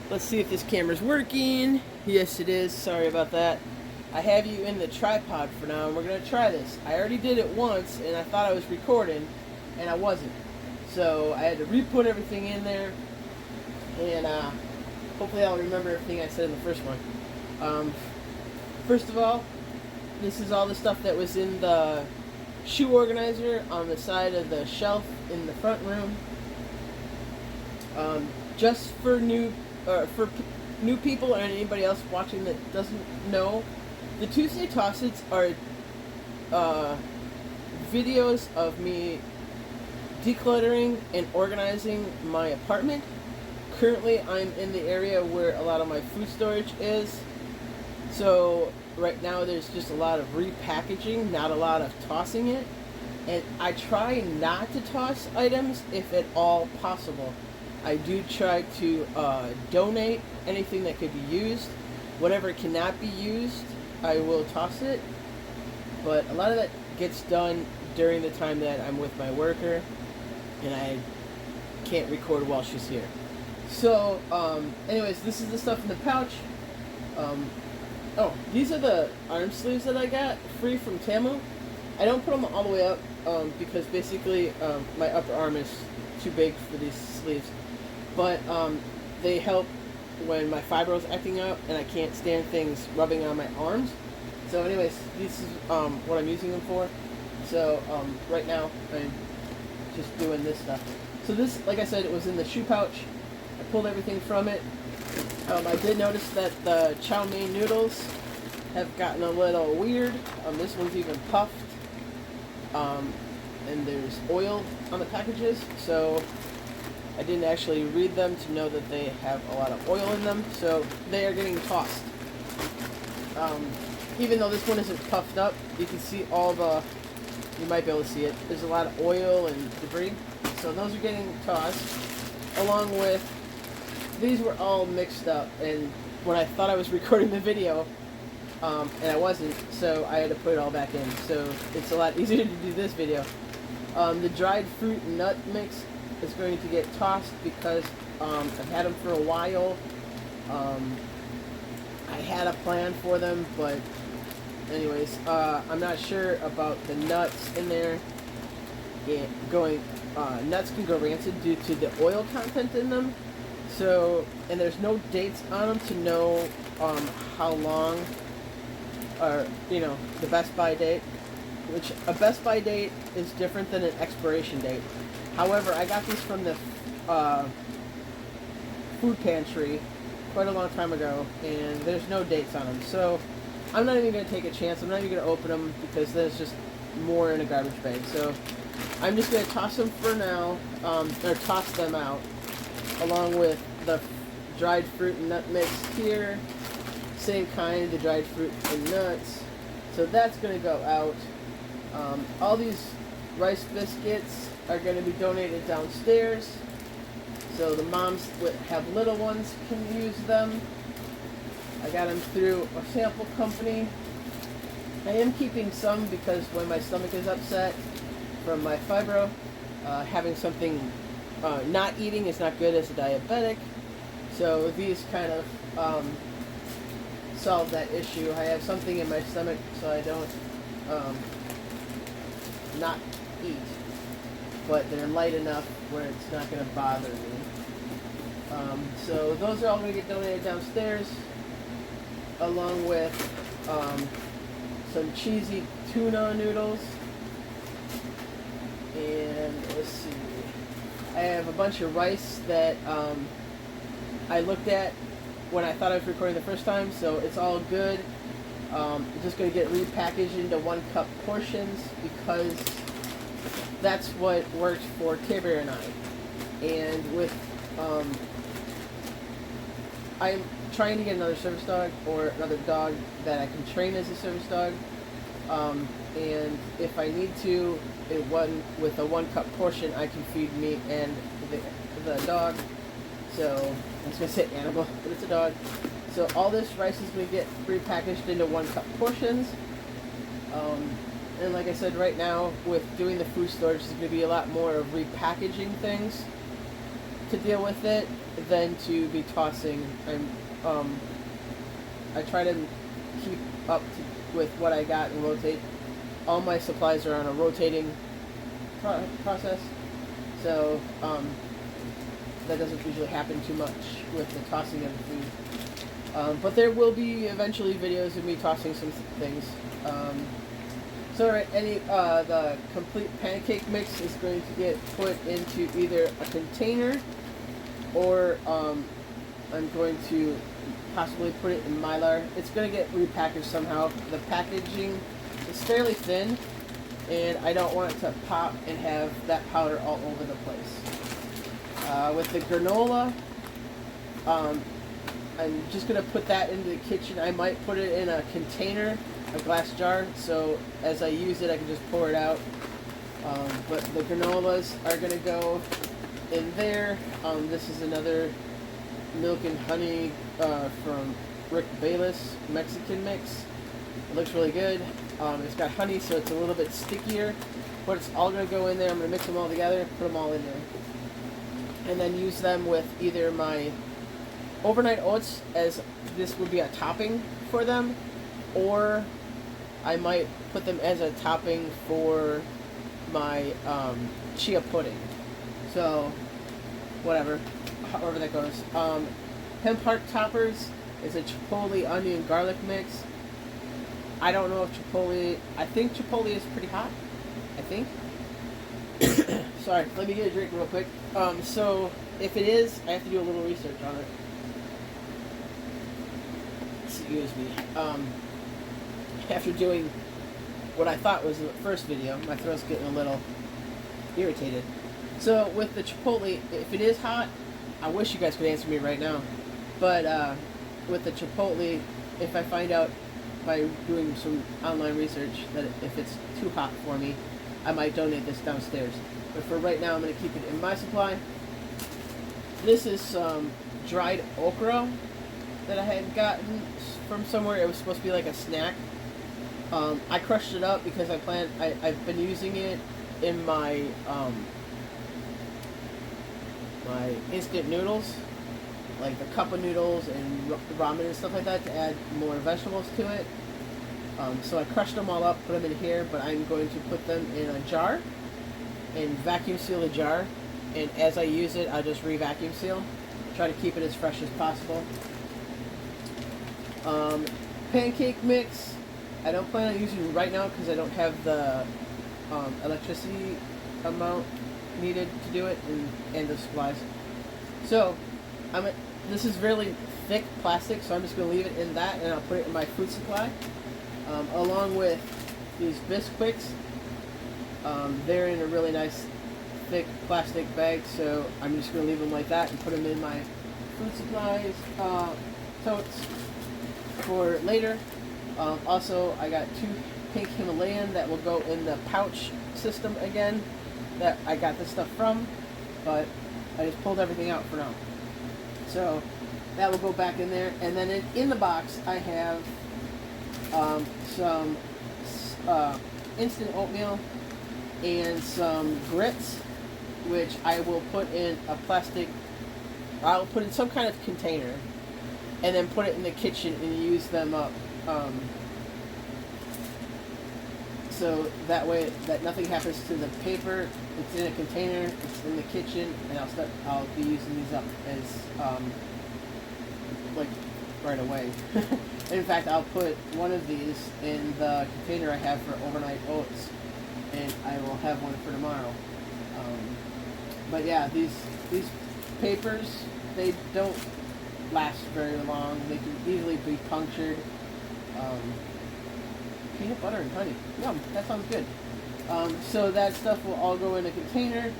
Let's see if this camera's working. Yes, it is. Sorry about that. I have you in the tripod for now, and we're going to try this. I already did it once, and I thought I was recording, and I wasn't. So I had to re-put everything in there, and hopefully I'll remember everything I said in the first one. First of all, this is all the stuff that was in the shoe organizer on the side of the shelf in the front room. Just for new people or anybody else watching that doesn't know, the Tuesday Toss-Its are videos of me decluttering and organizing my apartment. Currently, I'm in the area where a lot of my food storage is. So right now there's just a lot of repackaging, not a lot of tossing it. And I try not to toss items if at all possible. I do try to donate anything that could be used. Whatever cannot be used, I will toss it. But a lot of that gets done during the time that I'm with my worker, and I can't record while she's here. So, anyways, this is the stuff in the pouch. These are the arm sleeves that I got free from Temu. I don't put them all the way up because basically my upper arm is too big for these sleeves. But they help when my fibro is acting up and I can't stand things rubbing on my arms. So anyways, this is what I'm using them for. So right now I'm just doing this stuff. So this, like I said, it was in the shoe pouch. I pulled everything from it. I did notice that the chow mein noodles have gotten a little weird. This one's even puffed. And there's oil on the packages, so I didn't actually read them to know that they have a lot of oil in them, so they are getting tossed. Even though this one isn't puffed up, you can see all the, you might be able to see it, there's a lot of oil and debris, so those are getting tossed, along with, these were all mixed up, and when I thought I was recording the video, and I wasn't, so I had to put it all back in, so it's a lot easier to do this video. The dried fruit and nut mix is going to get tossed because I've had them for a while. I had a plan for them, but anyways, I'm not sure about the nuts in there. Nuts can go rancid due to the oil content in them. So, and there's no dates on them to know how long, or the best by date. Which a best by date is different than an expiration date. However, I got these from the food pantry quite a long time ago, and there's no dates on them. So I'm not even going to take a chance. I'm not even going to open them because there's just more in a garbage bag. So I'm just going to toss them for now, or toss them out, along with the dried fruit and nut mix here. Same kind, the dried fruit and nuts. So that's going to go out. All these rice biscuits are going to be donated downstairs, so the moms that have little ones can use them. I got them through a sample company. I am keeping some because when my stomach is upset from my fibro, having something not eating is not good as a diabetic, so these kind of solve that issue. I have something in my stomach so I don't not eat, but they're light enough where it's not going to bother me. So those are all going to get donated downstairs, along with some cheesy tuna noodles, and let's see, I have a bunch of rice that I looked at when I thought I was recording the first time, so it's all good. It's just going to get repackaged into 1 cup portions because that's what worked for Tabor and I. And with, I'm trying to get another service dog or another dog that I can train as a service dog. And if I need to, with a 1 cup portion, I can feed me and the dog. So, I was going to say animal, but it's a dog. So all this rice is going to get repackaged into 1 cup portions. And like I said, right now with doing the food storage, there's going to be a lot more of repackaging things. to deal with it than to be tossing. I try to keep up with what I got and rotate. All my supplies are on a rotating process, so that doesn't usually happen too much with the tossing of the food. But there will be eventually videos of me tossing some things. So the complete pancake mix is going to get put into either a container or I'm going to possibly put it in Mylar. It's going to get repackaged somehow. The packaging is fairly thin, and I don't want it to pop and have that powder all over the place. With the granola, I'm just going to put that into the kitchen. I might put it in a container, a glass jar, so as I use it I can just pour it out. But the granolas are going to go in there. This is another milk and honey from Rick Bayless Mexican mix. It looks really good. It's got honey, so it's a little bit stickier, but it's all going to go in there. I'm going to mix them all together, put them all in there, and then use them with either my overnight oats, as this would be a topping for them, or I might put them as a topping for my chia pudding. So whatever, however that goes. Hemp heart toppers is a chipotle onion garlic mix. I don't know if I think chipotle is pretty hot. I think. Sorry, let me get a drink real quick. So if it is, I have to do a little research on it. Excuse me. After doing what I thought was the first video, my throat's getting a little irritated. So with the chipotle, if it is hot, I wish you guys could answer me right now. But with the chipotle, if I find out by doing some online research that if it's too hot for me, I might donate this downstairs. But for right now, I'm going to keep it in my supply. This is some dried okra that I had gotten from somewhere. It was supposed to be like a snack. I crushed it up because I've been using it in my my instant noodles, like the cup of noodles and ramen and stuff like that, to add more vegetables to it. So I crushed them all up, put them in here, but I'm going to put them in a jar and vacuum seal the jar. And as I use it, I'll just re-vacuum seal. Try to keep it as fresh as possible. Pancake mix, I don't plan on using right now because I don't have the electricity amount needed to do it and the supplies. So this is really thick plastic, so I'm just going to leave it in that, and I'll put it in my food supply. Along with these Bisquiks. They're in a really nice thick plastic bag, so I'm just going to leave them like that and put them in my food supplies totes for later. Also, I got 2 pink Himalayan that will go in the pouch system again that I got this stuff from, but I just pulled everything out for now. So that will go back in there, and then in the box I have some instant oatmeal and some grits, which I will put in a plastic, I'll put in some kind of container and then put it in the kitchen and use them up, so that way that nothing happens to the paper. It's in a container, it's in the kitchen, and I'll be using these up as like right away. In fact, I'll put one of these in the container I have for overnight oats, and I will have one for tomorrow. But yeah, these papers, they don't last very long. They can easily be punctured. Peanut butter and honey. Yum, that sounds good. So that stuff will all go in a container.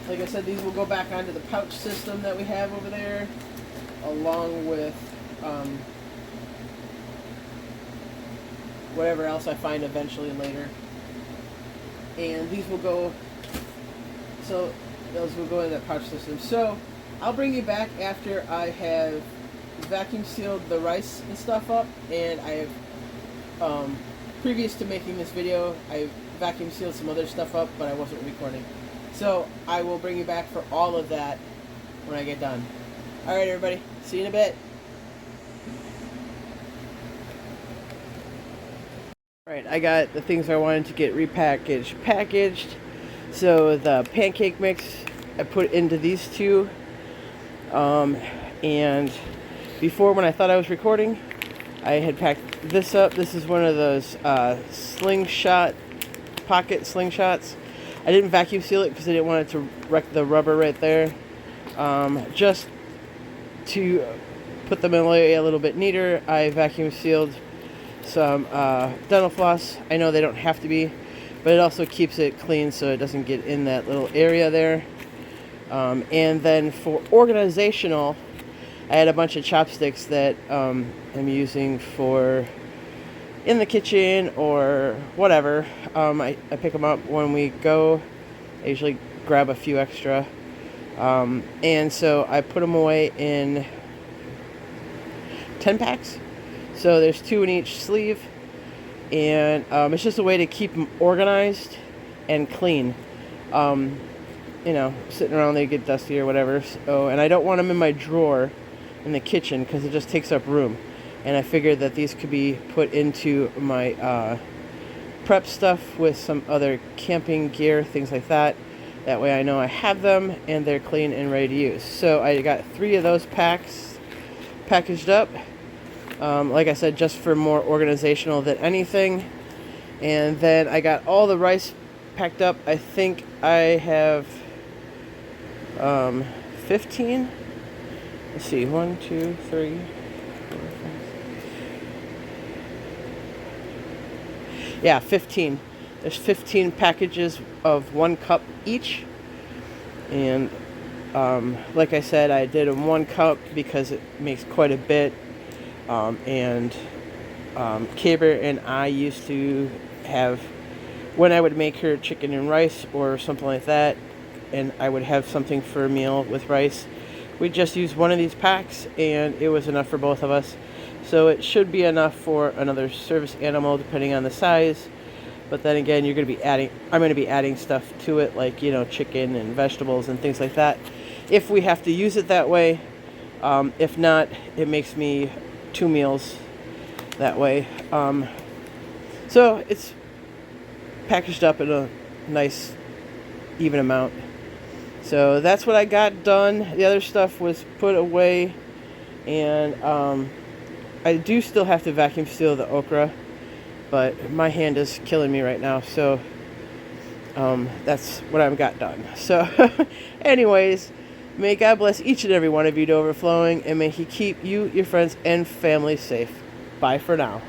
Like I said, these will go back onto the pouch system that we have over there, along with whatever else I find eventually later. And these will go, so those will go in that pouch system. So I'll bring you back after I have vacuum sealed the rice and stuff up, and I have, previous to making this video, I vacuum sealed some other stuff up, but I wasn't recording. So I will bring you back for all of that when I get done. Alright, everybody. See you in a bit. Alright, I got the things I wanted to get repackaged packaged. So the pancake mix I put into these two. And before, when I thought I was recording, I had packed this up. This is one of those slingshot, pocket slingshots. I didn't vacuum seal it because I didn't want it to wreck the rubber right there. Just to put them in a little bit neater, I vacuum sealed some dental floss. I know they don't have to be, but it also keeps it clean so it doesn't get in that little area there. And then for organizational, I had a bunch of chopsticks that I'm using for in the kitchen or whatever. I pick them up when we go. I usually grab a few extra. And so I put them away in 10 packs. So there's 2 in each sleeve. And it's just a way to keep them organized and clean. You know, sitting around, they get dusty or whatever. So, and I don't want them in my drawer in the kitchen because it just takes up room. And I figured that these could be put into my prep stuff with some other camping gear, things like that. That way I know I have them and they're clean and ready to use. So I got 3 of those packs packaged up. Like I said, just for more organizational than anything. And then I got all the rice packed up. I think I have 15. Let's see, 1, 2, 3, 4, 5. Yeah, 15. There's 15 packages of 1 cup each. And like I said, I did them 1 cup because it makes quite a bit. And Caber and I used to have, when I would make her chicken and rice or something like that, and I would have something for a meal with rice, we'd just use one of these packs and it was enough for both of us. So it should be enough for another service animal depending on the size. But then again, I'm going to be adding stuff to it, like, you know, chicken and vegetables and things like that, if we have to use it that way. If not, it makes me 2 meals that way. So it's packaged up in a nice even amount. So that's what I got done. The other stuff was put away, and I do still have to vacuum seal the okra, but my hand is killing me right now, so that's what I've got done. So anyways, may God bless each and every one of you to overflowing, and may He keep you, your friends, and family safe. Bye for now.